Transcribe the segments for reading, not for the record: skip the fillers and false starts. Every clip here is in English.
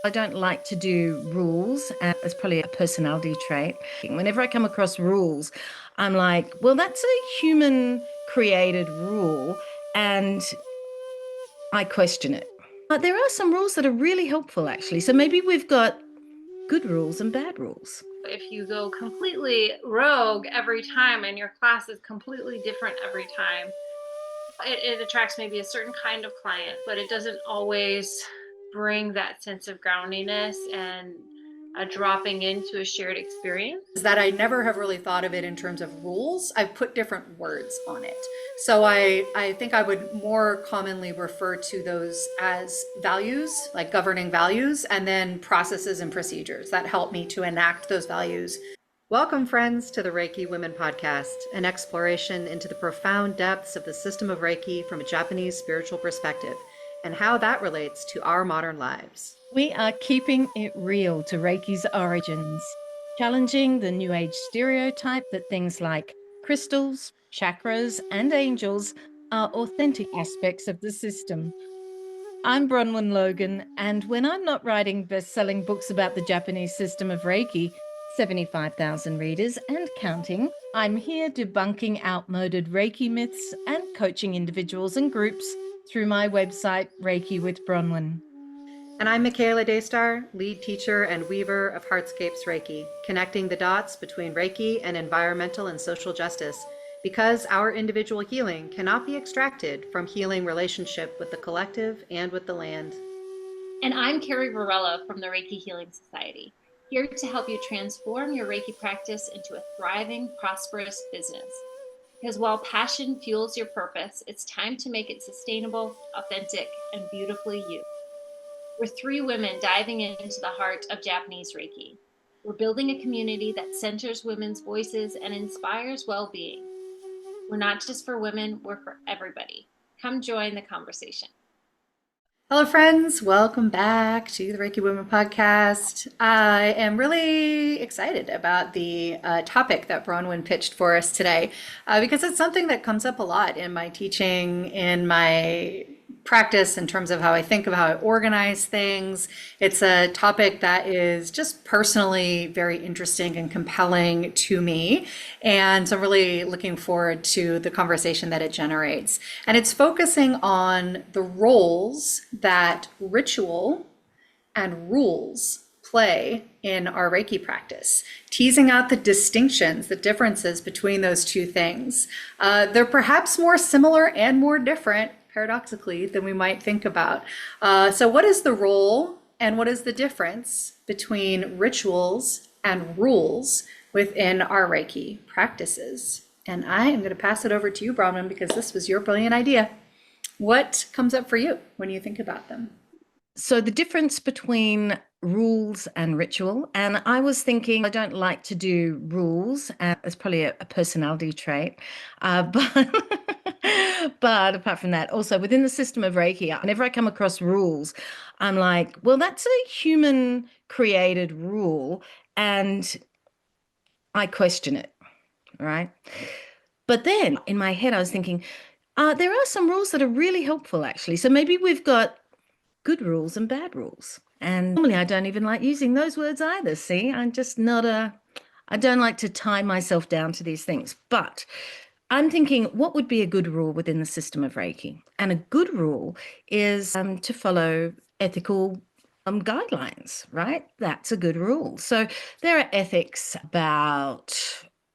I don't like to do rules. It's probably a personality trait. Whenever I come across rules, I'm like, well, that's a human created rule, and I question it. But there are some rules that are really helpful, actually. So maybe we've got good rules and bad rules. If you go completely rogue every time and your class is completely different every time, it attracts maybe a certain kind of client, but it doesn't always bring that sense of groundiness and a dropping into a shared experience. That I never have really thought of it in terms of rules. I've put different words on it. So I think I would more commonly refer to those as values, like governing values, and then processes and procedures that help me to enact those values. Welcome, friends, to the Reiki Women Podcast, an exploration into the profound depths of the system of Reiki from a Japanese spiritual perspective and how that relates to our modern lives. We are keeping it real to Reiki's origins, challenging the New Age stereotype that things like crystals, chakras, and angels are authentic aspects of the system. I'm Bronwen Logan, and when I'm not writing best-selling books about the Japanese system of Reiki, 75,000 readers and counting, I'm here debunking outmoded Reiki myths and coaching individuals and groups through my website, Reiki with Bronwen. And I'm Michaela Daystar, lead teacher and weaver of Heartscapes Reiki, connecting the dots between Reiki and environmental and social justice, because our individual healing cannot be extracted from healing relationship with the collective and with the land. And I'm Carrie Varela from the Reiki Healing Society, here to help you transform your Reiki practice into a thriving, prosperous business. Because while passion fuels your purpose, it's time to make it sustainable, authentic, and beautifully you. We're three women diving into the heart of Japanese Reiki. We're building a community that centers women's voices and inspires well-being. We're not just for women, we're for everybody. Come join the conversation. Hello, friends. Welcome back to the Reiki Women Podcast. I am really excited about the topic that Bronwen pitched for us today because it's something that comes up a lot in my teaching, in my practice, in terms of how I think of how I organize things. It's a topic that is just personally very interesting and compelling to me. And so I'm really looking forward to the conversation that it generates. And it's focusing on the roles that ritual and rules play in our Reiki practice, teasing out the distinctions, the differences between those two things. They're perhaps more similar and more different, paradoxically, than we might think about. So what is the role and what is the difference between rituals and rules within our Reiki practices? And I am going to pass it over to you, Bronwen, because this was your brilliant idea. What comes up for you when you think about them? So the difference between rules and ritual, and I was thinking I don't like to do rules, and it's probably a personality trait, but apart from that, also within the system of Reiki, whenever I come across rules, I'm like, well, that's a human created rule, and I question it, right? But then in my head, I was thinking, there are some rules that are really helpful, actually. So maybe we've got good rules and bad rules. And normally I don't even like using those words either. See, I'm just not I don't like to tie myself down to these things. But I'm thinking, what would be a good rule within the system of Reiki? And a good rule is to follow ethical guidelines, right? That's a good rule. So there are ethics about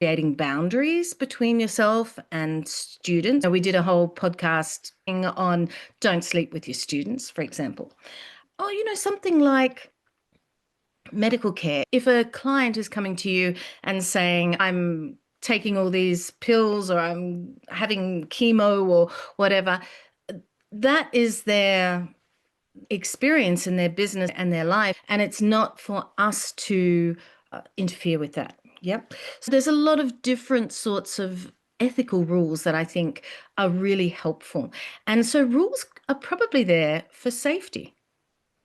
creating boundaries between yourself and students. We did a whole podcast on don't sleep with your students, for example. Oh, something like medical care. If a client is coming to you and saying, I'm taking all these pills or I'm having chemo or whatever, that is their experience in their business and their life. And it's not for us to interfere with that. Yep. So there's a lot of different sorts of ethical rules that I think are really helpful. And so rules are probably there for safety.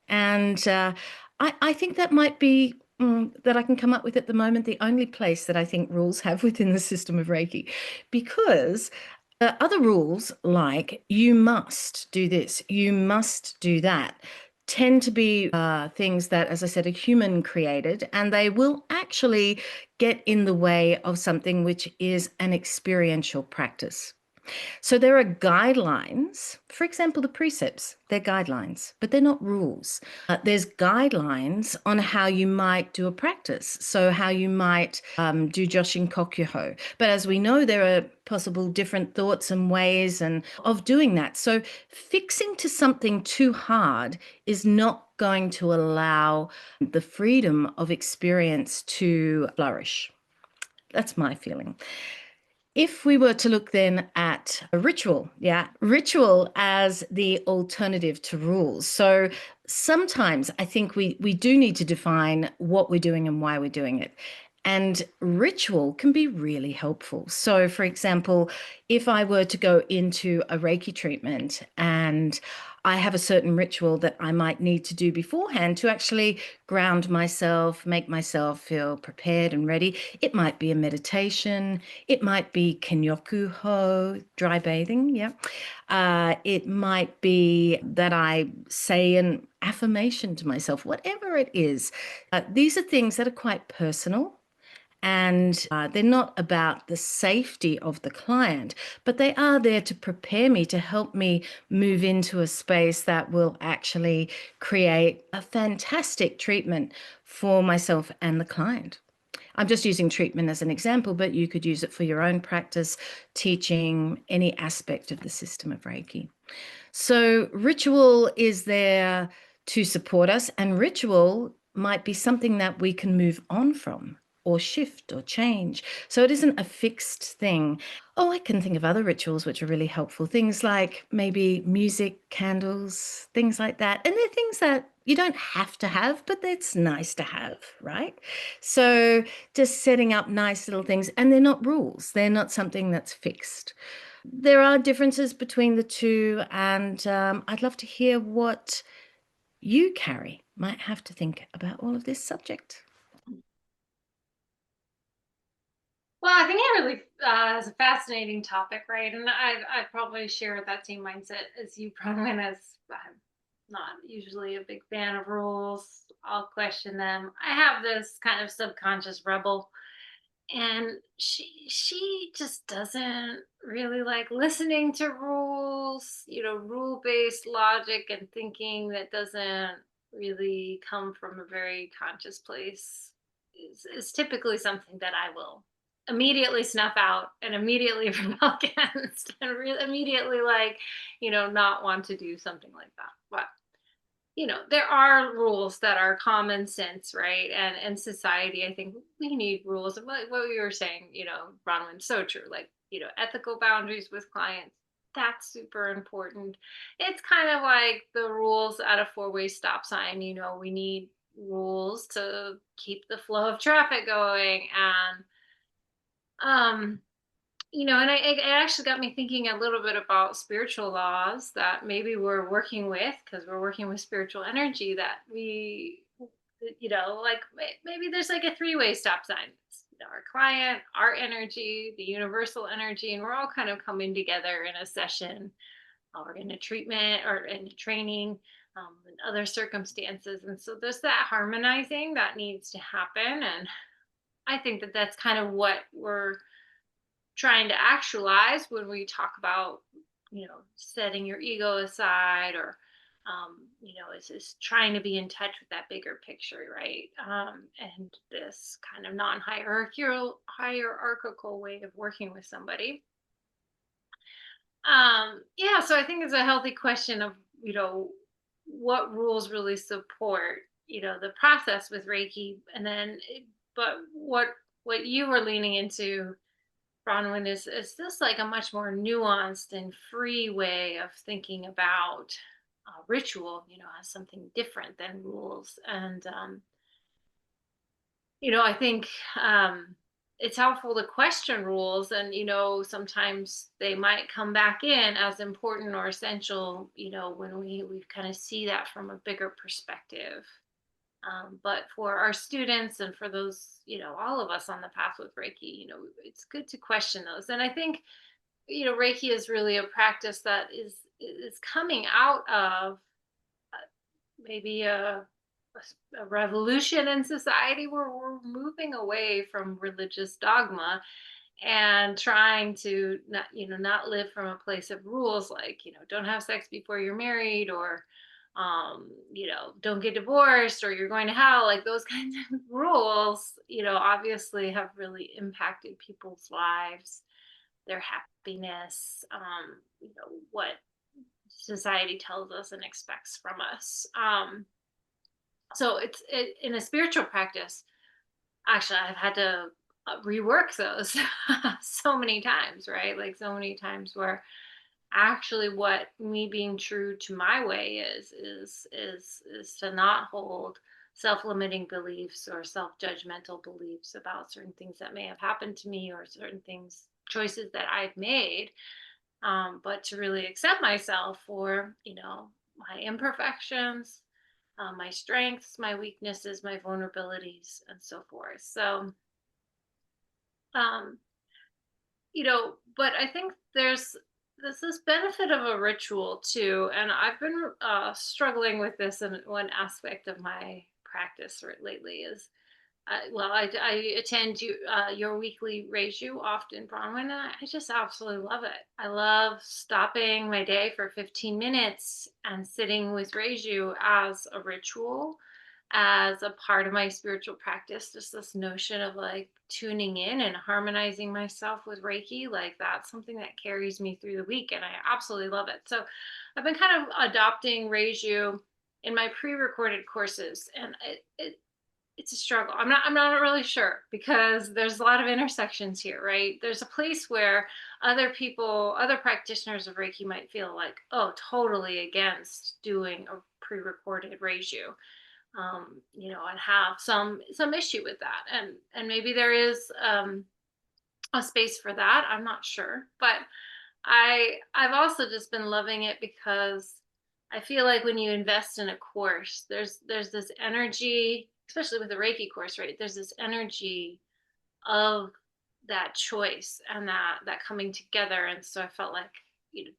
And I think that might be that I can come up with at the moment the only place that I think rules have within the system of Reiki, because other rules like you must do this, you must do that, tend to be things that, as I said, are human created, and they will actually get in the way of something which is an experiential practice. So there are guidelines, for example, the precepts, they're guidelines, but they're not rules. There's guidelines on how you might do a practice. So how you might do Joshin Kokyoho. But as we know, there are possible different thoughts and ways of doing that. So fixing to something too hard is not going to allow the freedom of experience to flourish. That's my feeling. If we were to look then at a ritual, ritual as the alternative to rules. So sometimes I think we do need to define what we're doing and why we're doing it. And ritual can be really helpful. So, for example, if I were to go into a Reiki treatment and I have a certain ritual that I might need to do beforehand to actually ground myself, make myself feel prepared and ready. It might be a meditation. It might be Kenyoku-ho, dry bathing. Yeah. It might be that I say an affirmation to myself, whatever it is. These are things that are quite personal. And they're not about the safety of the client, but they are there to prepare me, to help me move into a space that will actually create a fantastic treatment for myself and the client. I'm just using treatment as an example, but you could use it for your own practice, teaching, any aspect of the system of Reiki. So ritual is there to support us, and ritual might be something that we can move on from or shift or change. So it isn't a fixed thing. Oh, I can think of other rituals which are really helpful. Things like maybe music, candles, things like that. And they're things that you don't have to have, but it's nice to have, right? So just setting up nice little things, and they're not rules. They're not something that's fixed. There are differences between the two, and I'd love to hear what you, Carrie, might have to think about all of this subject. Well, I think it really is a fascinating topic, right? And I probably share that same mindset as you, Bronwen, as I'm not usually a big fan of rules. I'll question them. I have this kind of subconscious rebel, and she just doesn't really like listening to rules, rule-based logic and thinking that doesn't really come from a very conscious place is typically something that I will immediately snuff out and immediately rebel against and immediately not want to do something like that. But there are rules that are common sense, right? And in society, I think we need rules. And what we were saying, Bronwyn, so true. Like, ethical boundaries with clients, that's super important. It's kind of like the rules at a four-way stop sign. We need rules to keep the flow of traffic going. And, and it actually got me thinking a little bit about spiritual laws that maybe we're working with, because we're working with spiritual energy, that we, like maybe there's like a three-way stop sign. It's, our client, our energy, the universal energy, and we're all kind of coming together in a session or in a treatment or in a training, in other circumstances. And so there's that harmonizing that needs to happen. And I think that that's kind of what we're trying to actualize when we talk about, setting your ego aside, or, is trying to be in touch with that bigger picture, right? And this kind of hierarchical way of working with somebody. So I think it's a healthy question of, what rules really support, the process with Reiki. And then, but what you were leaning into, Bronwyn, is this like a much more nuanced and free way of thinking about ritual, as something different than rules. And, I think it's helpful to question rules, and, sometimes they might come back in as important or essential, when we kind of see that from a bigger perspective. But for our students and for those, all of us on the path with Reiki, it's good to question those. And I think, Reiki is really a practice that is coming out of maybe a revolution in society where we're moving away from religious dogma and trying to not live from a place of rules, like, don't have sex before you're married, or don't get divorced, or you're going to hell. Like, those kinds of rules, obviously have really impacted people's lives, their happiness, what society tells us and expects from us. So in a spiritual practice, actually, I've had to rework those so many times, right? Like, so many times where actually what me being true to my way is to not hold self-limiting beliefs or self-judgmental beliefs about certain things that may have happened to me, or certain things, choices that I've made, but to really accept myself for, my imperfections, my strengths, my weaknesses, my vulnerabilities, and so forth. So, um, but I think there's this benefit of a ritual too, and I've been struggling with this in one aspect of my practice lately. Is I attend your weekly Reiju often, Bronwen, and I just absolutely love it. I love stopping my day for 15 minutes and sitting with Reiju as a ritual, as a part of my spiritual practice. Just this notion of like tuning in and harmonizing myself with Reiki, like that's something that carries me through the week, and I absolutely love it. So I've been kind of adopting Reiju in my pre-recorded courses, and it's a struggle. I'm not really sure, because there's a lot of intersections here, right? There's a place where other practitioners of Reiki might feel like, oh, totally against doing a pre-recorded Reiju, and have some issue with that. And maybe there is a space for that. I'm not sure, but I've also just been loving it because I feel like when you invest in a course, there's this energy, especially with the Reiki course, right? There's this energy of that choice and that coming together. And so I felt like,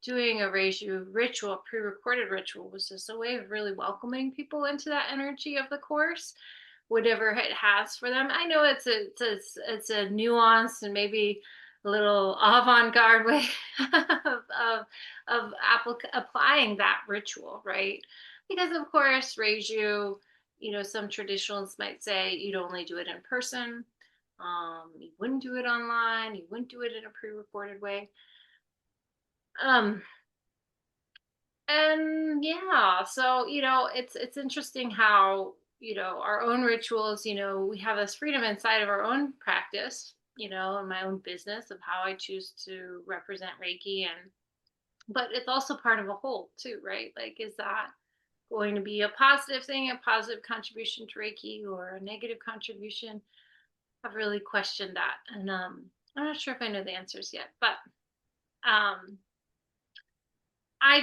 doing a Reiki ritual, pre-recorded ritual, was just a way of really welcoming people into that energy of the course, whatever it has for them. I know it's a nuanced and maybe a little avant-garde way of applying that ritual, right? Because of course, Reiju, some traditionalists might say you'd only do it in person. You wouldn't do it online. You wouldn't do it in a pre-recorded way. Um, and yeah, so it's interesting how our own rituals, we have this freedom inside of our own practice, and my own business of how I choose to represent Reiki, and but it's also part of a whole too, right? Like, is that going to be a positive thing, a positive contribution to Reiki, or a negative contribution? I've really questioned that, and I'm not sure if I know the answers yet, but um I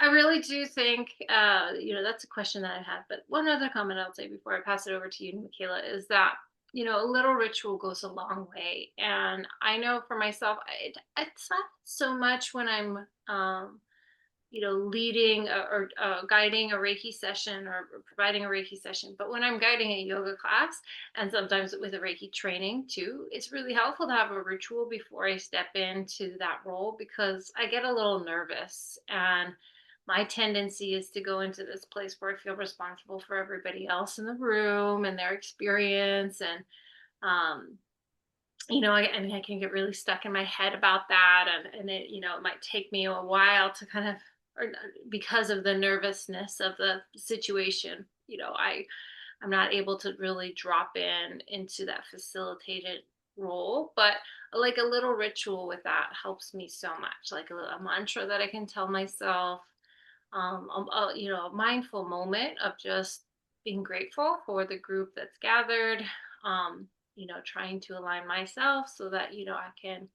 really do think, that's a question that I have. But one other comment I'll say before I pass it over to you, Michaela, is that, a little ritual goes a long way. And I know for myself, it's not so much when I'm, leading or guiding a Reiki session, or providing a Reiki session. But when I'm guiding a yoga class, and sometimes with a Reiki training too, it's really helpful to have a ritual before I step into that role, because I get a little nervous, and my tendency is to go into this place where I feel responsible for everybody else in the room and their experience. And um, I can get really stuck in my head about that, and it, it might take me a while to kind of, or because of the nervousness of the situation, I'm not able to really drop into that facilitated role. But like, a little ritual with that helps me so much, like a mantra that I can tell myself, a mindful moment of just being grateful for the group that's gathered, trying to align myself so that, I can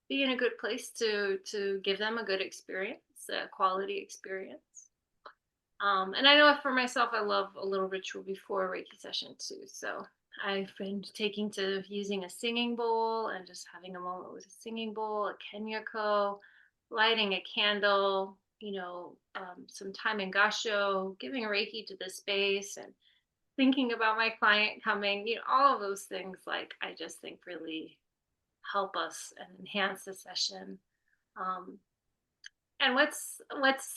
be in a good place to give them a good experience, a quality experience. And I know for myself, I love a little ritual before a Reiki session too. So I've been taking to using a singing bowl and just having a moment with a singing bowl, a Kenyako, lighting a candle, some time in Gasho, giving Reiki to the space, and thinking about my client coming, all of those things, like, I just think really help us and enhance the session. And what's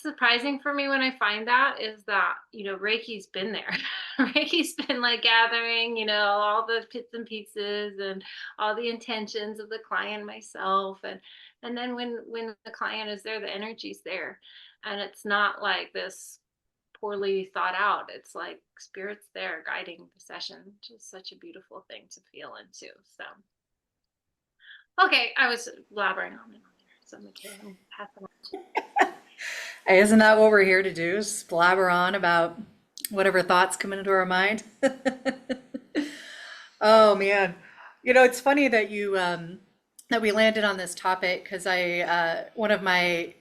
surprising for me when I find that is that, Reiki's been there. Reiki's been like gathering, all the bits and pieces and all the intentions of the client and myself. And then when the client is there, the energy's there. And it's not like this poorly thought out. It's like spirit's there guiding the session, which is such a beautiful thing to feel into. So, okay, I was blabbering on and on here. So Michaela, I'm passing on. Hey, isn't that what we're here to do? Just blabber on about whatever thoughts come into our mind. Oh man, it's funny that you that we landed on this topic, because I one of my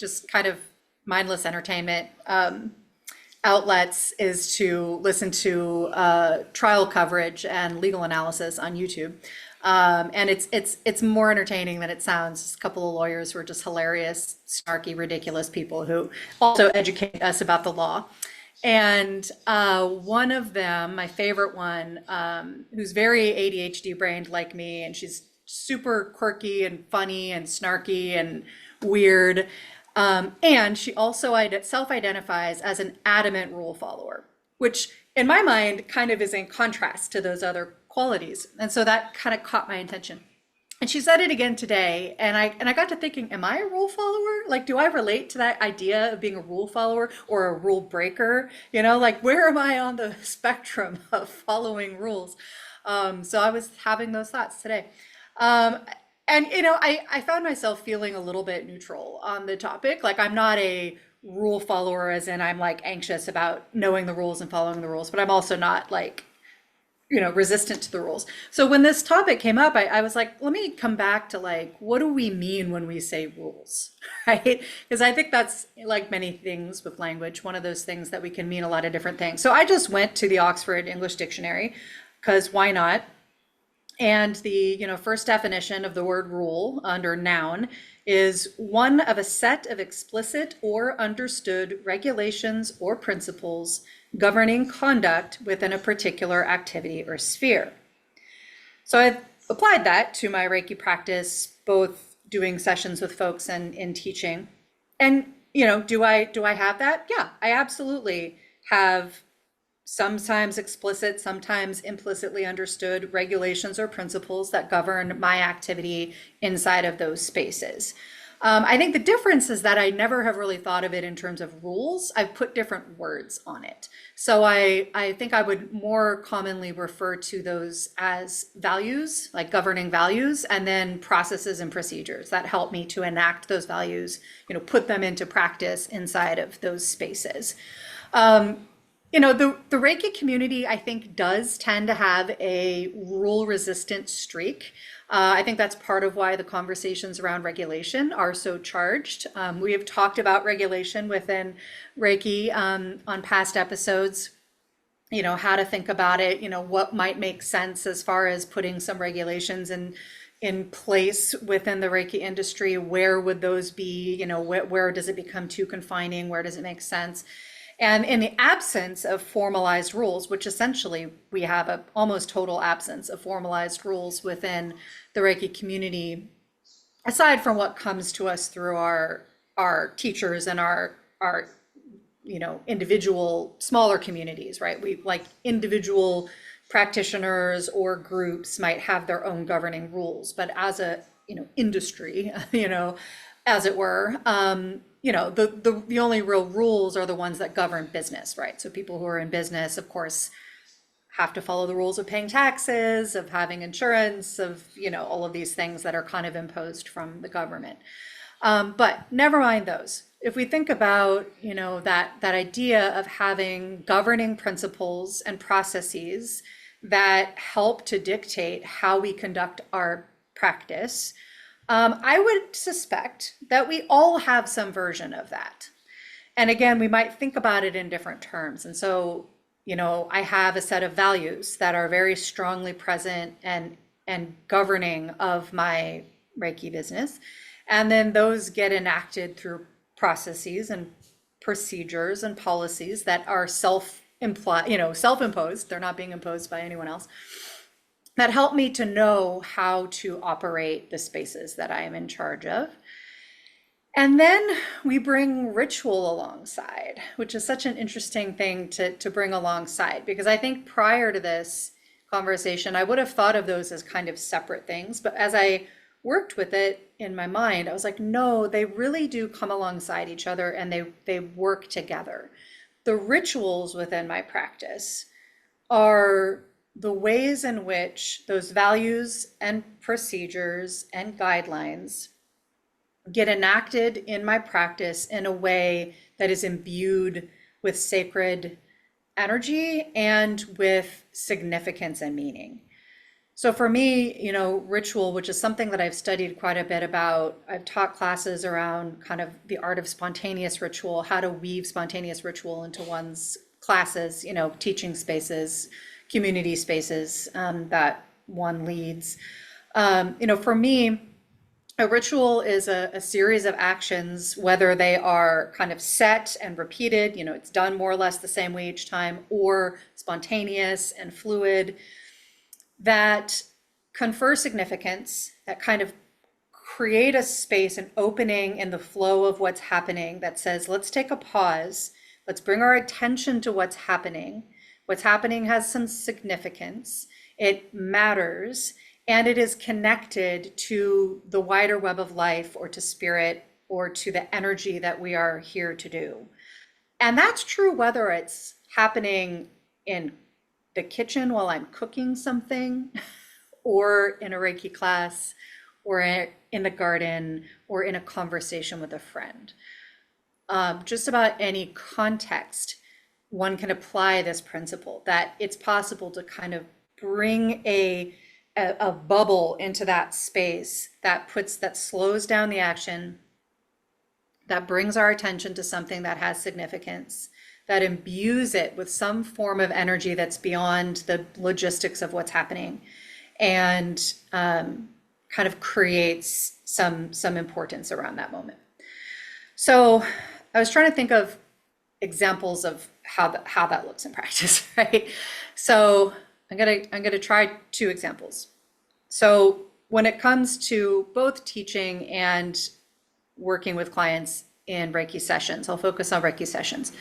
just kind of mindless entertainment outlets is to listen to trial coverage and legal analysis on YouTube. And it's more entertaining than it sounds. Just a couple of lawyers who are just hilarious, snarky, ridiculous people who also educate us about the law. And one of them, my favorite one, who's very ADHD brained like me, and she's super quirky and funny and snarky and weird. And she also self-identifies as an adamant rule follower, which in my mind kind of is in contrast to those other qualities. And so that kind of caught my attention. And she said it again today, and I got to thinking, am I a rule follower? Like, do I relate to that idea of being a rule follower or a rule breaker? Like, where am I on the spectrum of following rules? So I was having those thoughts today. And I found myself feeling a little bit neutral on the topic. Like, I'm not a rule follower as in I'm like anxious about knowing the rules and following the rules, but I'm also not like, resistant to the rules. So when this topic came up, I was like, let me come back to like, what do we mean when we say rules, right? Because I think that's, like many things with language, one of those things that we can mean a lot of different things. So I just went to the Oxford English Dictionary, because why not? And the first definition of the word rule under noun is one of a set of explicit or understood regulations or principles governing conduct within a particular activity or sphere. So I've applied that to my Reiki practice, both doing sessions with folks and in teaching. And do I have that? Yeah, I absolutely have sometimes explicit, sometimes implicitly understood regulations or principles that govern my activity inside of those spaces. I think the difference is that I never have really thought of it in terms of rules. I've put different words on it. So I think I would more commonly refer to those as values, like governing values, and then processes and procedures that help me to enact those values, put them into practice inside of those spaces. The Reiki community, I think, does tend to have a rule-resistant streak. I think that's part of why the conversations around regulation are so charged. We have talked about regulation within Reiki on past episodes, how to think about it, what might make sense as far as putting some regulations in place within the Reiki industry. Where would those be? Where does it become too confining? Where does it make sense? And in the absence of formalized rules, which essentially we have an almost total absence of formalized rules within the Reiki community, aside from what comes to us through our teachers and our individual smaller communities, right? We like individual practitioners or groups might have their own governing rules, but as a industry, as it were, the only real rules are the ones that govern business, right? So people who are in business, of course, have to follow the rules of paying taxes, of having insurance, of, all of these things that are kind of imposed from the government. But never mind those. If we think about, that idea of having governing principles and processes that help to dictate how we conduct our practice, I would suspect that we all have some version of that. And again, we might think about it in different terms. And so, I have a set of values that are very strongly present and governing of my Reiki business. And then those get enacted through processes and procedures and policies that are self-imposed. They're not being imposed by anyone else, that help me to know how to operate the spaces that I am in charge of. And then we bring ritual alongside, which is such an interesting thing to bring alongside, because I think prior to this conversation, I would have thought of those as kind of separate things. But as I worked with it in my mind, I was like, no, they really do come alongside each other, and they work together. The rituals within my practice are the ways in which those values and procedures and guidelines get enacted in my practice in a way that is imbued with sacred energy and with significance and meaning. So for me, ritual, which is something that I've studied quite a bit about, I've taught classes around kind of the art of spontaneous ritual, how to weave spontaneous ritual into one's classes, teaching spaces, community spaces that one leads. For me, a ritual is a series of actions, whether they are kind of set and repeated, it's done more or less the same way each time, or spontaneous and fluid, that confer significance, that kind of create a space, an opening in the flow of what's happening, that says, let's take a pause, let's bring our attention to what's happening. What's happening has some significance, it matters, and it is connected to the wider web of life, or to spirit, or to the energy that we are here to do. And that's true whether it's happening in the kitchen while I'm cooking something, or in a Reiki class, or in the garden, or in a conversation with a friend. Just about any context, one can apply this principle, that it's possible to kind of bring a bubble into that space that slows down the action, that brings our attention to something that has significance, that imbues it with some form of energy that's beyond the logistics of what's happening, and kind of creates some importance around that moment. So I was trying to think of examples of how that looks in practice, right? So I'm gonna try two examples. So when it comes to both teaching and working with clients in Reiki sessions, I'll focus on Reiki sessions.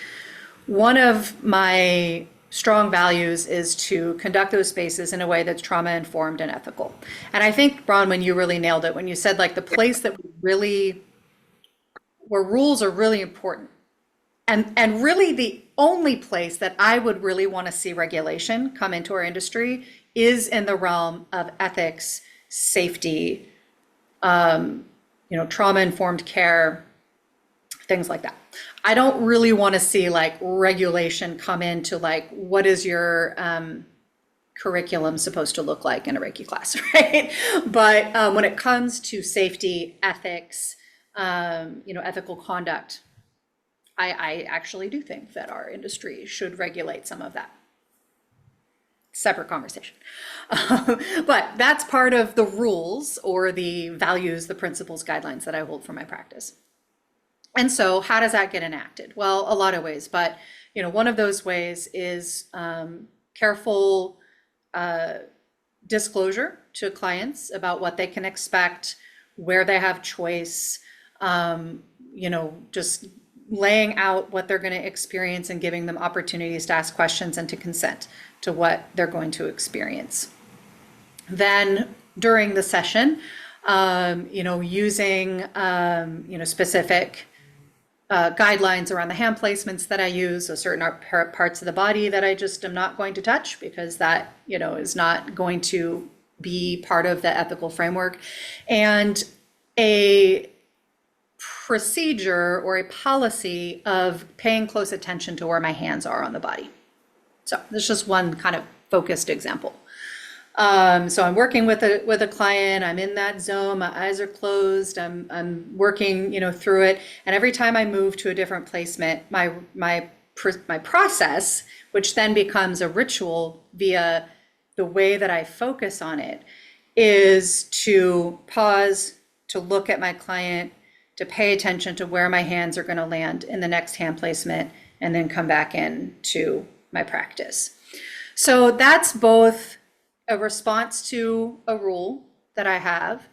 One of my strong values is to conduct those spaces in a way that's trauma informed and ethical. And I think, Bronwen, you really nailed it when you said, like, the place that where rules are really important. And really the only place that I would really want to see regulation come into our industry is in the realm of ethics, safety, trauma-informed care, things like that. I don't really want to see like regulation come into like, what is your curriculum supposed to look like in a Reiki class, right? But when it comes to safety, ethics, ethical conduct, I actually do think that our industry should regulate some of that. Separate conversation. But that's part of the rules or the values, the principles, guidelines that I hold for my practice. And so how does that get enacted? Well, a lot of ways, but one of those ways is careful disclosure to clients about what they can expect, where they have choice, just laying out what they're going to experience and giving them opportunities to ask questions and to consent to what they're going to experience. Then during the session, using specific guidelines around the hand placements that I use, so certain parts of the body that I just am not going to touch because that, is not going to be part of the ethical framework, and a procedure or a policy of paying close attention to where my hands are on the body. So this is just one kind of focused example. So I'm working with a client, I'm in that zone, my eyes are closed, I'm working, through it. And every time I move to a different placement, my process, which then becomes a ritual via the way that I focus on it, is to pause, to look at my client, to pay attention to where my hands are going to land in the next hand placement, and then come back into my practice. So that's both a response to a rule that I have.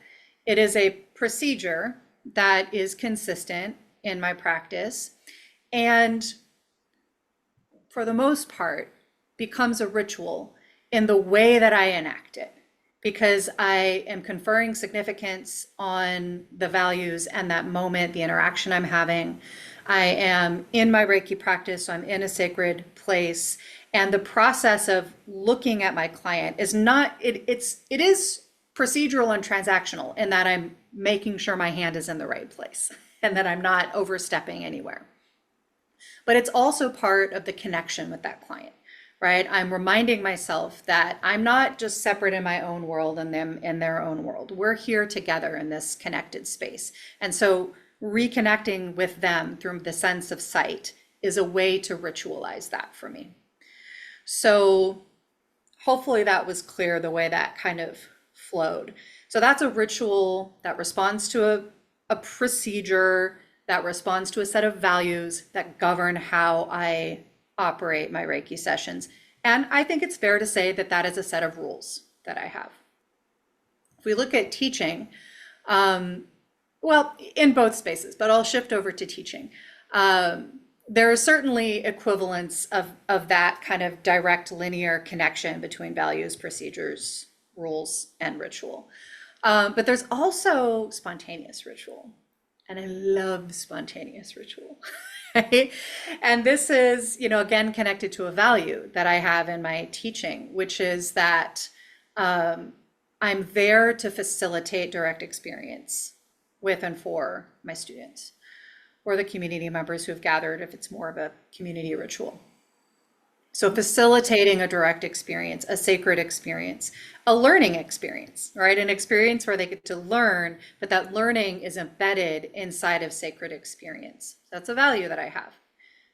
It is a procedure that is consistent in my practice, and for the most part becomes a ritual in the way that I enact it, because I am conferring significance on the values and that moment, the interaction I'm having. I am in my Reiki practice, so I'm in a sacred place. And the process of looking at my client is not, it is procedural and transactional in that I'm making sure my hand is in the right place and that I'm not overstepping anywhere. But it's also part of the connection with that client, right? I'm reminding myself that I'm not just separate in my own world and them in their own world. We're here together in this connected space. And so reconnecting with them through the sense of sight is a way to ritualize that for me. So hopefully that was clear, the way that kind of flowed. So that's a ritual that responds to a procedure, that responds to a set of values that govern how I operate my Reiki sessions. And I think it's fair to say that that is a set of rules that I have. If we look at teaching, well, in both spaces, but I'll shift over to teaching. There is certainly equivalence of that kind of direct linear connection between values, procedures, rules, and ritual. But there's also spontaneous ritual. And I love spontaneous ritual. Right? And this is, again, connected to a value that I have in my teaching, which is that I'm there to facilitate direct experience with and for my students or the community members who have gathered, if it's more of a community ritual. So facilitating a direct experience, a sacred experience, a learning experience, right? An experience where they get to learn, but that learning is embedded inside of sacred experience. That's a value that I have.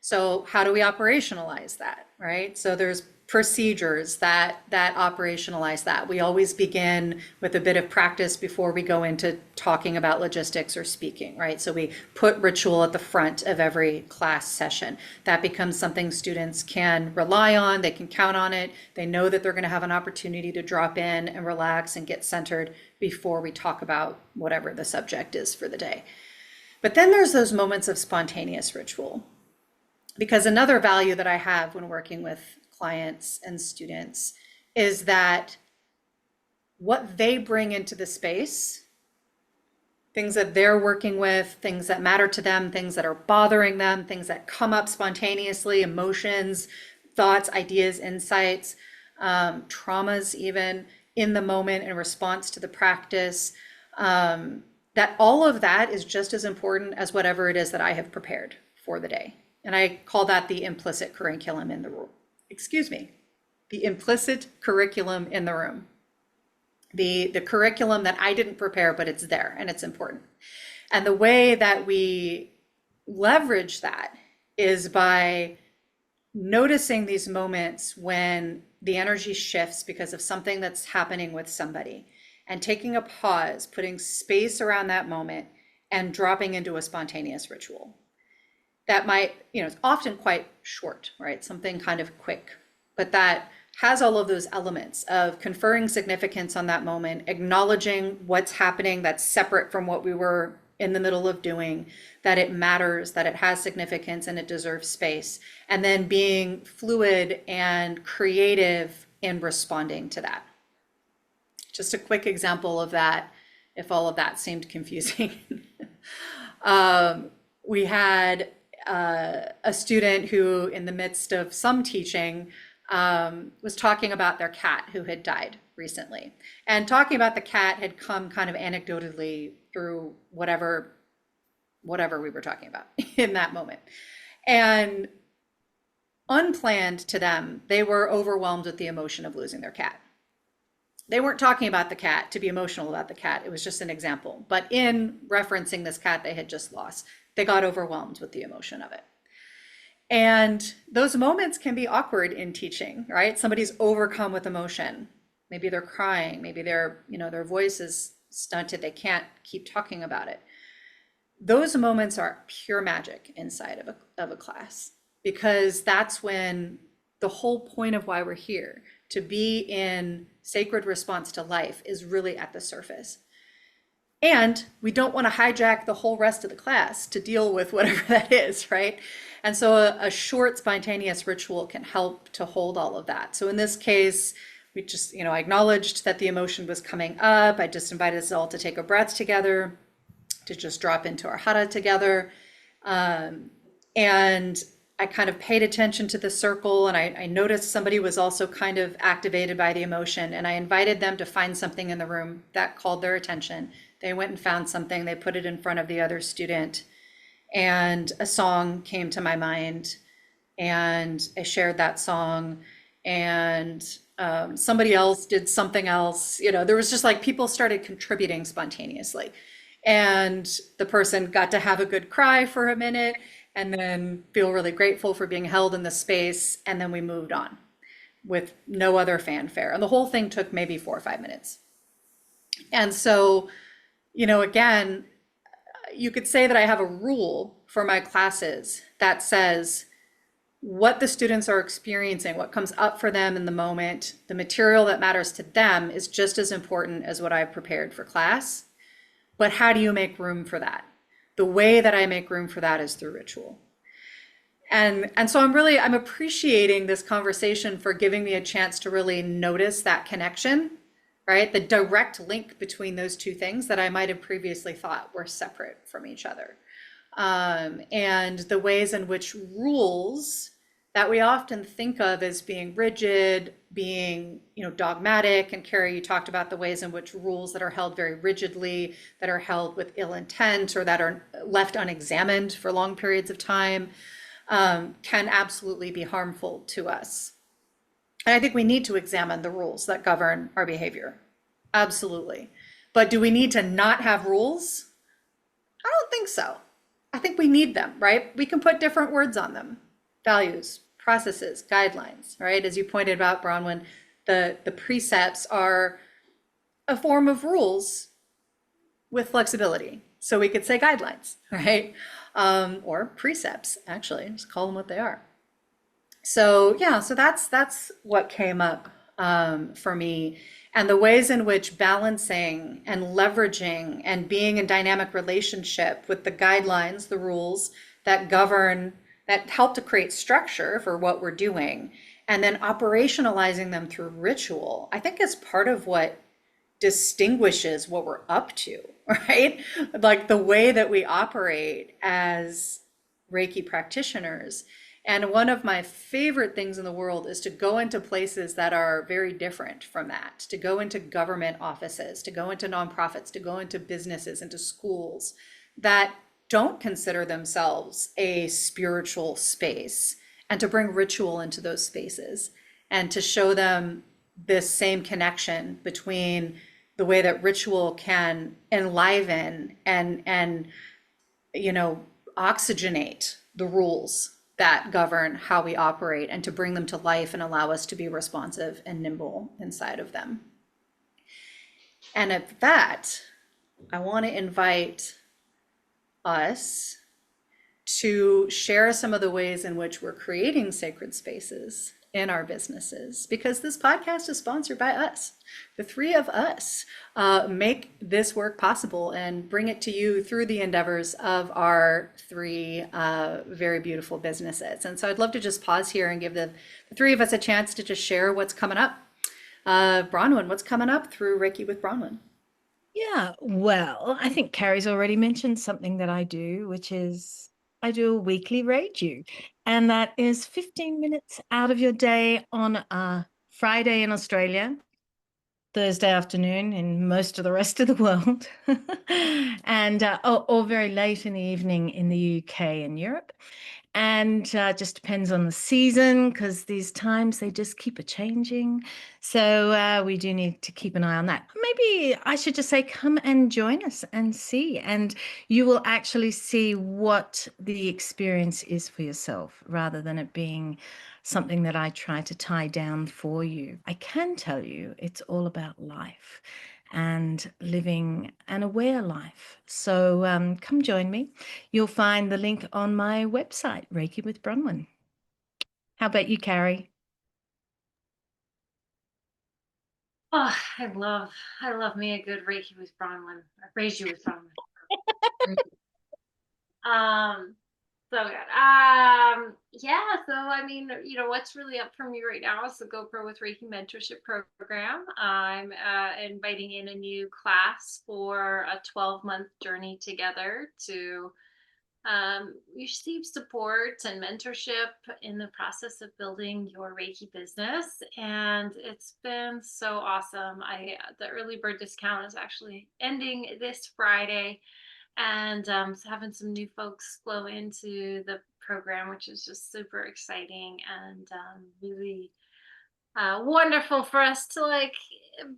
So how do we operationalize that, right? So there's procedures that operationalize that. We always begin with a bit of practice before we go into talking about logistics or speaking, right? So we put ritual at the front of every class session. That becomes something students can rely on, they can count on it. They know that they're going to have an opportunity to drop in and relax and get centered before we talk about whatever the subject is for the day. But then there's those moments of spontaneous ritual. Because another value that I have when working with clients and students is that what they bring into the space, things that they're working with, things that matter to them, things that are bothering them, things that come up spontaneously, emotions, thoughts, ideas, insights, traumas even in the moment in response to the practice, that all of that is just as important as whatever it is that I have prepared for the day. And I call that the implicit curriculum in the room. The implicit curriculum in the room. The curriculum that I didn't prepare, but it's there and it's important. And the way that we leverage that is by noticing these moments when the energy shifts because of something that's happening with somebody, and taking a pause, putting space around that moment and dropping into a spontaneous ritual. That might, it's often quite short, right? Something kind of quick, but that has all of those elements of conferring significance on that moment, acknowledging what's happening that's separate from what we were in the middle of doing, that it matters, that it has significance and it deserves space, and then being fluid and creative in responding to that. Just a quick example of that, if all of that seemed confusing. We had a student who, in the midst of some teaching, was talking about their cat who had died recently. And talking about the cat had come kind of anecdotally through whatever we were talking about in that moment. And unplanned to them, they were overwhelmed with the emotion of losing their cat. They weren't talking about the cat to be emotional about the cat. It was just an example. But in referencing this cat they had just lost, they got overwhelmed with the emotion of it. And those moments can be awkward in teaching, right? Somebody's overcome with emotion. Maybe they're crying. Maybe their voice is stunted. They can't keep talking about it. those moments are pure magic inside of a class, because that's when the whole point of why we're here, to be in sacred response to life, is really at the surface. And we don't want to hijack the whole rest of the class to deal with whatever that is, right? And so a short spontaneous ritual can help to hold all of that. So in this case, we just, I acknowledged that the emotion was coming up. I just invited us all to take a breath together, to just drop into our hara together. And I kind of paid attention to the circle, and I noticed somebody was also kind of activated by the emotion, and I invited them to find something in the room that called their attention. They went and found something, they put it in front of the other student, and a song came to my mind, and I shared that song, and somebody else did something else. There was just like people started contributing spontaneously, and the person got to have a good cry for a minute and then feel really grateful for being held in the space, and then we moved on with no other fanfare, and the whole thing took maybe 4 or 5 minutes. And so, again, you could say that I have a rule for my classes that says what the students are experiencing, what comes up for them in the moment, the material that matters to them is just as important as what I've prepared for class. But how do you make room for that? The way that I make room for that is through ritual. And so I'm appreciating this conversation for giving me a chance to really notice that connection, right? The direct link between those two things that I might have previously thought were separate from each other. And the ways in which rules that we often think of as being rigid, being, dogmatic. And Carrie, you talked about the ways in which rules that are held very rigidly, that are held with ill intent, or that are left unexamined for long periods of time, can absolutely be harmful to us. And I think we need to examine the rules that govern our behavior. Absolutely. But do we need to not have rules? I don't think so. I think we need them, right? We can put different words on them. Values, processes, guidelines, right? As you pointed out, Bronwen, the precepts are a form of rules with flexibility. So we could say guidelines, right? Or precepts, actually, just call them what they are. So yeah, so that's what came up for me, and the ways in which balancing and leveraging and being in dynamic relationship with the guidelines, the rules that govern, that help to create structure for what we're doing, and then operationalizing them through ritual, I think is part of what distinguishes what we're up to, right? Like the way that we operate as Reiki practitioners. And one of my favorite things in the world is to go into places that are very different from that, to go into government offices, to go into nonprofits, to go into businesses, into schools that don't consider themselves a spiritual space, and to bring ritual into those spaces and to show them this same connection between the way that ritual can enliven and oxygenate the rules that govern how we operate, and to bring them to life and allow us to be responsive and nimble inside of them. And at that, I want to invite us to share some of the ways in which we're creating sacred spaces in our businesses, because this podcast is sponsored by us. The three of us make this work possible and bring it to you through the endeavors of our three very beautiful businesses. And so I'd love to just pause here and give the three of us a chance to just share what's coming up. Bronwen, what's coming up through Reiki with Bronwen? Yeah, well, I think Carrie's already mentioned something that I do, which is I do a weekly Reiki, and that is 15 minutes out of your day on a Friday in Australia, Thursday afternoon in most of the rest of the world, and or very late in the evening in the UK and Europe. And just depends on the season, because these times they just keep a changing. So we do need to keep an eye on that. Maybe I should just say, come and join us and see, and you will actually see what the experience is for yourself, rather than it being something that I try to tie down for you. I can tell you it's all about life. and living an aware life. So come join me. You'll find the link on my website, Reiki with Bronwen. How about you, Carrie? Oh, I love me a good Reiki with Bronwen. I raised you with Bronwen. So good. Yeah, so I mean, what's really up for me right now is the GoPro with Reiki mentorship program. I'm inviting in a new class for a 12-month journey together to receive support and mentorship in the process of building your Reiki business. And it's been so awesome. The early bird discount is actually ending this Friday, and having some new folks flow into the program, which is just super exciting and really wonderful for us to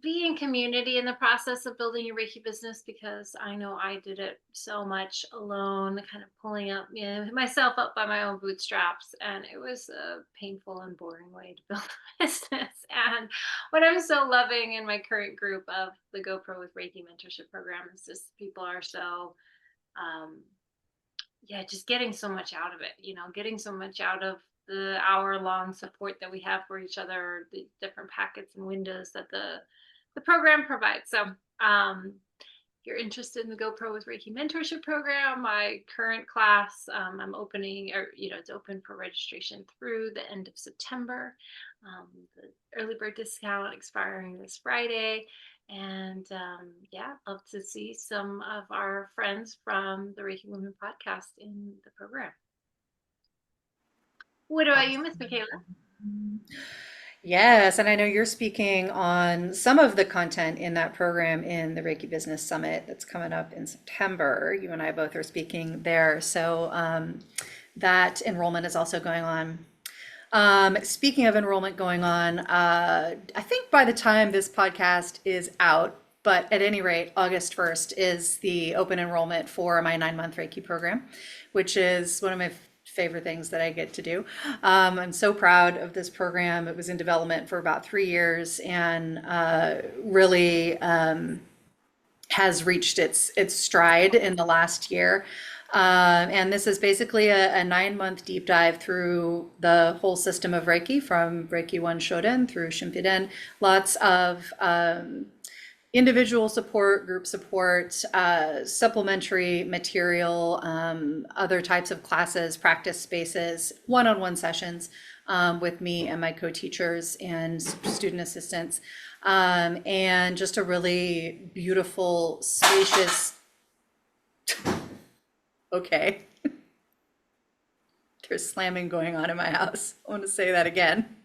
be in community in the process of building a Reiki business, because I know I did it so much alone, kind of pulling up myself up by my own bootstraps, and it was a painful and boring way to build a business. And what I'm so loving in my current group of the GoPro with Reiki mentorship program is just people are so just getting so much out of it, getting so much out of the hour-long support that we have for each other, the different packets and windows that the program provides. So if you're interested in the GoPro with Reiki mentorship program, my current class, I'm opening, or it's open for registration through the end of September. The early bird discount expiring this Friday. And love to see some of our friends from the Reiki Women Podcast in the program. What about you, Miss Michaela? Yes, and I know you're speaking on some of the content in that program in the Reiki Business Summit that's coming up in September. You and I both are speaking there. So that enrollment is also going on. Speaking of enrollment going on, I think by the time this podcast is out, but at any rate, August 1st is the open enrollment for my 9-month Reiki program, which is one of my favorite things that I get to do. I'm so proud of this program. It was in development for about 3 years and really has reached its stride in the last year. And this is basically a 9-month deep dive through the whole system of Reiki, from Reiki 1 Shoden through Shimpiden. Lots of individual support, group support, supplementary material, other types of classes, practice spaces, one-on-one sessions with me and my co-teachers and student assistants, and just a really beautiful, spacious, okay. There's slamming going on in my house. I want to say that again.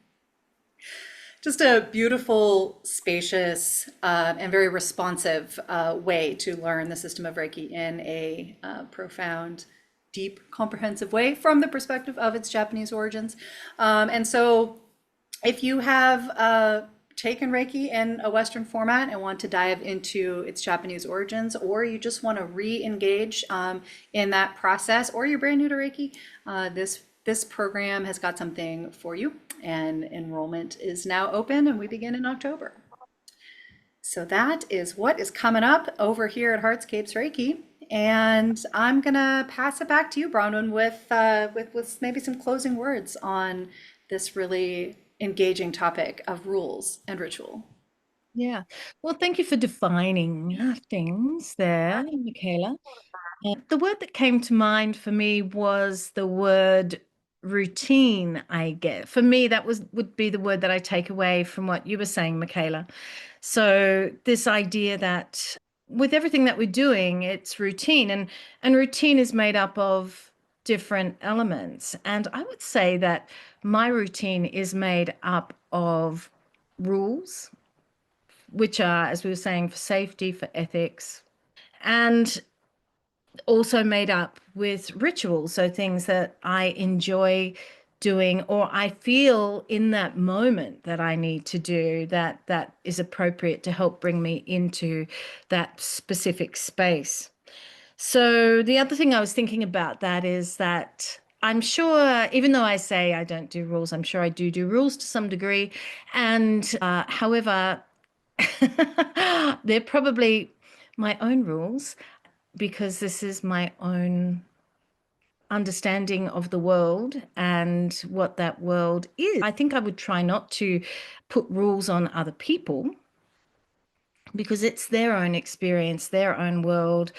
Just a beautiful, spacious, and very responsive way to learn the system of Reiki in a profound, deep, comprehensive way from the perspective of its Japanese origins. And so if you have taken Reiki in a Western format and want to dive into its Japanese origins, or you just want to re-engage in that process, or you're brand new to Reiki, this program has got something for you, and enrollment is now open and we begin in October. So that is what is coming up over here at Heartscapes Reiki. And I'm gonna pass it back to you, Bronwen, with maybe some closing words on this really engaging topic of rules and ritual. Yeah. Well, thank you for defining things there, Michaela. The word that came to mind for me was the word routine, I get. For me, that would be the word that I take away from what you were saying, Michaela. So this idea that with everything that we're doing, it's routine, and routine is made up of different elements. And I would say that my routine is made up of rules, which are, as we were saying, for safety, for ethics, and also made up with rituals. So things that I enjoy doing, or I feel in that moment that I need to do, that is appropriate to help bring me into that specific space. So the other thing I was thinking about that is that I'm sure, even though I say I don't do rules, I'm sure I do rules to some degree. And however, They're probably my own rules because this is my own understanding of the world and what that world is. I think I would try not to put rules on other people because it's their own experience, their own world,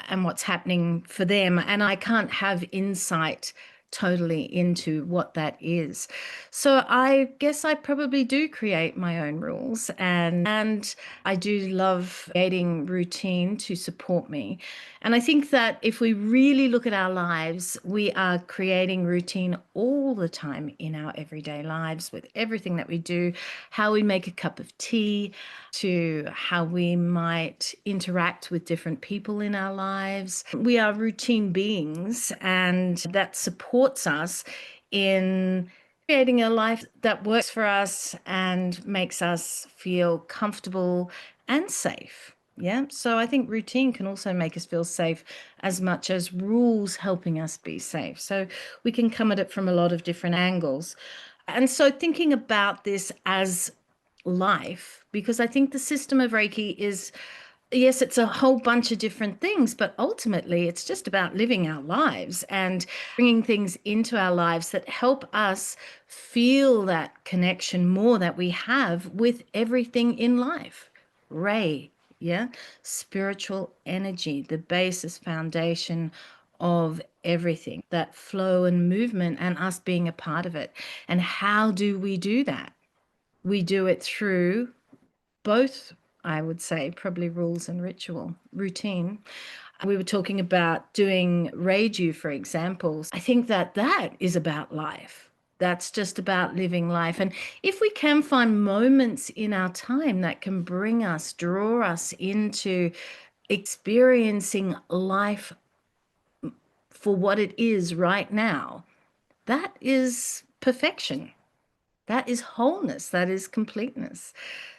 and what's happening for them. And I can't have insight totally into what that is. So I guess I probably do create my own rules, and I do love creating routine to support me. And I think that if we really look at our lives, we are creating routine all the time in our everyday lives with everything that we do, how we make a cup of tea, to how we might interact with different people in our lives. We are routine beings, and that supports us in creating a life that works for us and makes us feel comfortable and safe. Yeah. So I think routine can also make us feel safe as much as rules helping us be safe. So we can come at it from a lot of different angles. And so thinking about this as life, because I think the system of Reiki is, yes, it's a whole bunch of different things, but ultimately it's just about living our lives and bringing things into our lives that help us feel that connection more that we have with everything in life. Ray, yeah, spiritual energy, the basis foundation of everything, that flow and movement, and us being a part of it. And how do we do that? We do it through both, I would say, probably rules and ritual, routine. We were talking about doing Reiju, for example. I think that that is about life. That's just about living life. And if we can find moments in our time that can bring us, draw us into experiencing life for what it is right now, that is perfection. That is wholeness. That is completeness.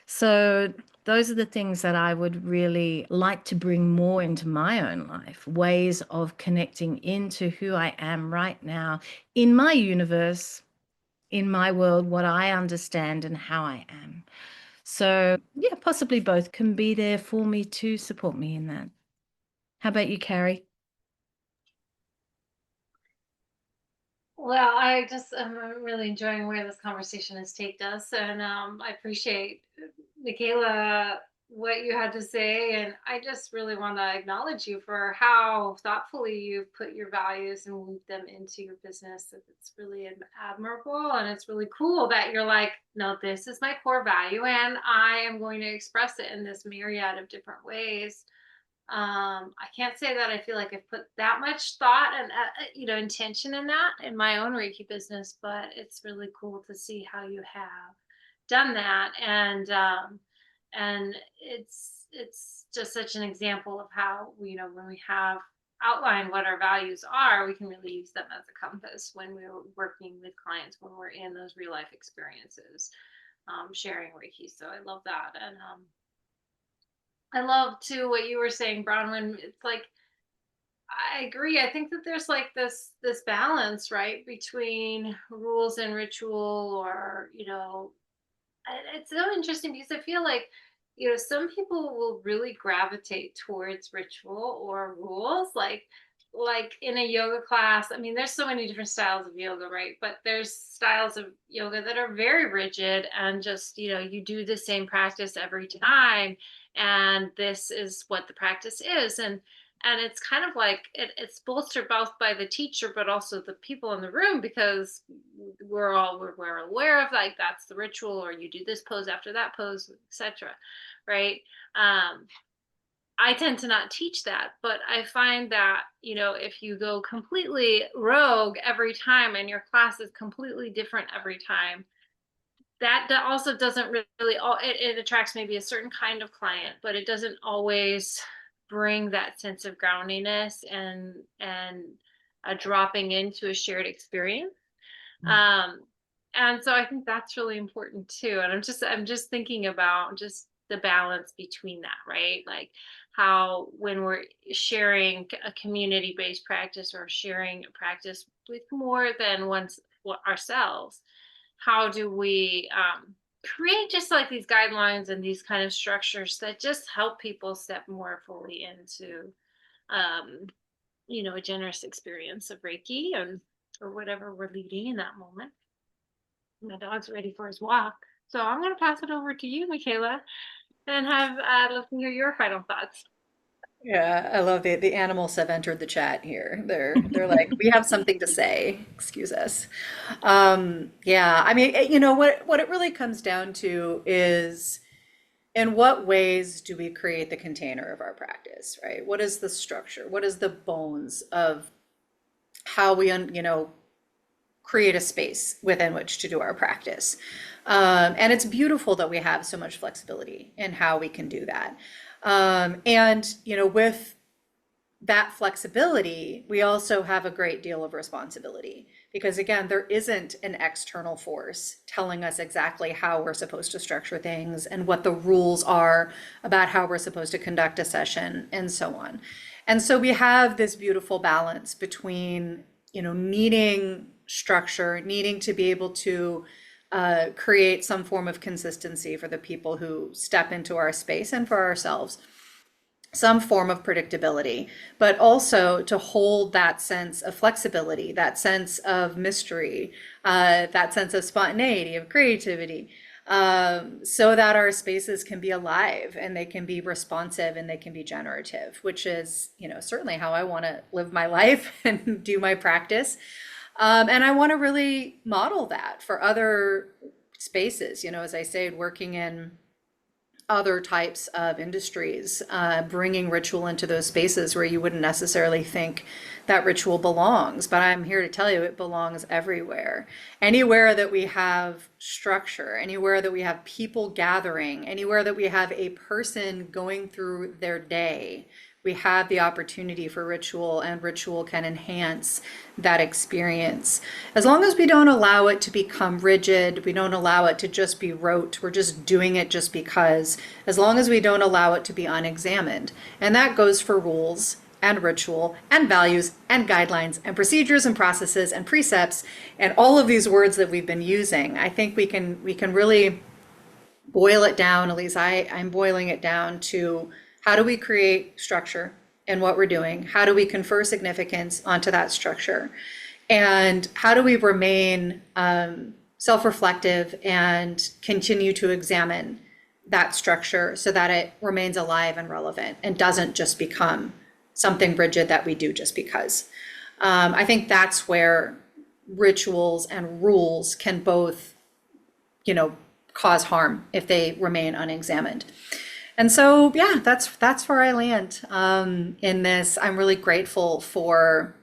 So those are the things that I would really like to bring more into my own life, ways of connecting into who I am right now in my universe, in my world, what I understand and how I am. So yeah, possibly both can be there for me to support me in that. How about you, Carrie? Well, I'm really enjoying where this conversation has taken us, and I appreciate, Michaela, what you had to say, and I just really want to acknowledge you for how thoughtfully you've put your values and weaved them into your business. It's really admirable, and it's really cool that you're like, no, this is my core value, and I am going to express it in this myriad of different ways. I can't say that I feel like I've put that much thought and intention in that in my own Reiki business, but it's really cool to see how you have done that, and it's just such an example of how when we have outlined what our values are, we can really use them as a compass when we're working with clients, when we're in those real life experiences, sharing Reiki. So I love that, and I love too what you were saying, Bronwen. It's like, I agree. I think that there's like this balance, right, between rules and ritual, or it's so interesting because I feel like some people will really gravitate towards ritual or rules, like in a yoga class. I mean, there's so many different styles of yoga, right? But there's styles of yoga that are very rigid, and just you do the same practice every time, and this is what the practice is. And it's kind of like it's bolstered both by the teacher but also the people in the room, because we're aware of, like, that's the ritual, or you do this pose after that pose, etc. Right? I tend to not teach that, but I find that if you go completely rogue every time and your class is completely different every time, that also doesn't really it attracts maybe a certain kind of client, but it doesn't always bring that sense of groundiness and a dropping into a shared experience. And so I think that's really important too. And I'm just thinking about just the balance between that, right? Like how when we're sharing a community-based practice or sharing a practice with more than ourselves, how do we create just like these guidelines and these kind of structures that just help people step more fully into, a generous experience of Reiki or whatever we're leading in that moment. My dog's ready for his walk. So I'm going to pass it over to you, Michaela, and I'd love to hear your final thoughts. Yeah, I love the animals have entered the chat here. They're like, we have something to say. Excuse us. Yeah, I mean, what it really comes down to is in what ways do we create the container of our practice, right? What is the structure? What is the bones of how we, create a space within which to do our practice? And it's beautiful that we have so much flexibility in how we can do that. With that flexibility, we also have a great deal of responsibility because, again, there isn't an external force telling us exactly how we're supposed to structure things and what the rules are about how we're supposed to conduct a session and so on. And so we have this beautiful balance between, needing structure, needing to be able to create some form of consistency for the people who step into our space and for ourselves, some form of predictability, but also to hold that sense of flexibility, that sense of mystery, that sense of spontaneity, of creativity, so that our spaces can be alive and they can be responsive and they can be generative, which is, certainly how I want to live my life and do my practice. And I want to really model that for other spaces, as I say, working in other types of industries, bringing ritual into those spaces where you wouldn't necessarily think that ritual belongs. But I'm here to tell you it belongs everywhere. Anywhere that we have structure, anywhere that we have people gathering, anywhere that we have a person going through their day, we have the opportunity for ritual, and ritual can enhance that experience. As long as we don't allow it to become rigid, we don't allow it to just be rote, we're just doing it just because, as long as we don't allow it to be unexamined. And that goes for rules and ritual and values and guidelines and procedures and processes and precepts and all of these words that we've been using. I think we can really boil it down, at least I'm boiling it down to: how do we create structure in what we're doing? How do we confer significance onto that structure? And how do we remain self-reflective and continue to examine that structure so that it remains alive and relevant and doesn't just become something rigid that we do just because? I think that's where rituals and rules can both, cause harm if they remain unexamined. And so, yeah, that's where I land in this. I'm really grateful for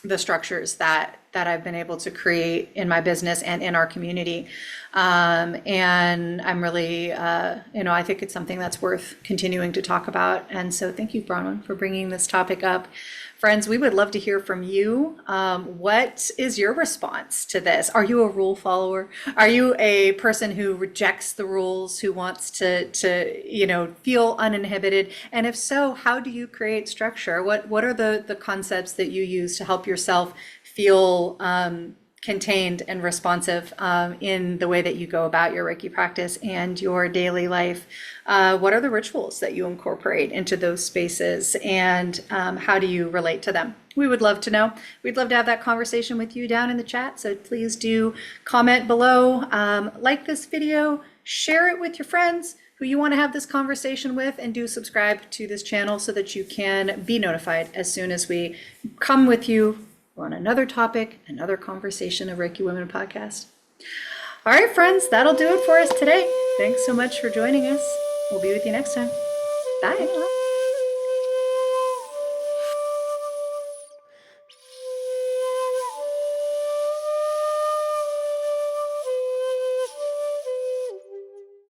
the structures that I've been able to create in my business and in our community. And I'm really, I think it's something that's worth continuing to talk about. And so thank you, Bronwen, for bringing this topic up. Friends, we would love to hear from you. What is your response to this? Are you a rule follower? Are you a person who rejects the rules, who wants to feel uninhibited? And if so, how do you create structure? What are the concepts that you use to help yourself feel contained and responsive in the way that you go about your Reiki practice and your daily life? What are the rituals that you incorporate into those spaces, and how do you relate to them? We would love to know. We'd love to have that conversation with you down in the chat. So please do comment below, like this video, share it with your friends who you want to have this conversation with, and do subscribe to this channel so that you can be notified as soon as we come with you on another topic, another conversation of Reiki Women Podcast. All right, friends, that'll do it for us today. Thanks so much for joining us. We'll be with you next time. Bye.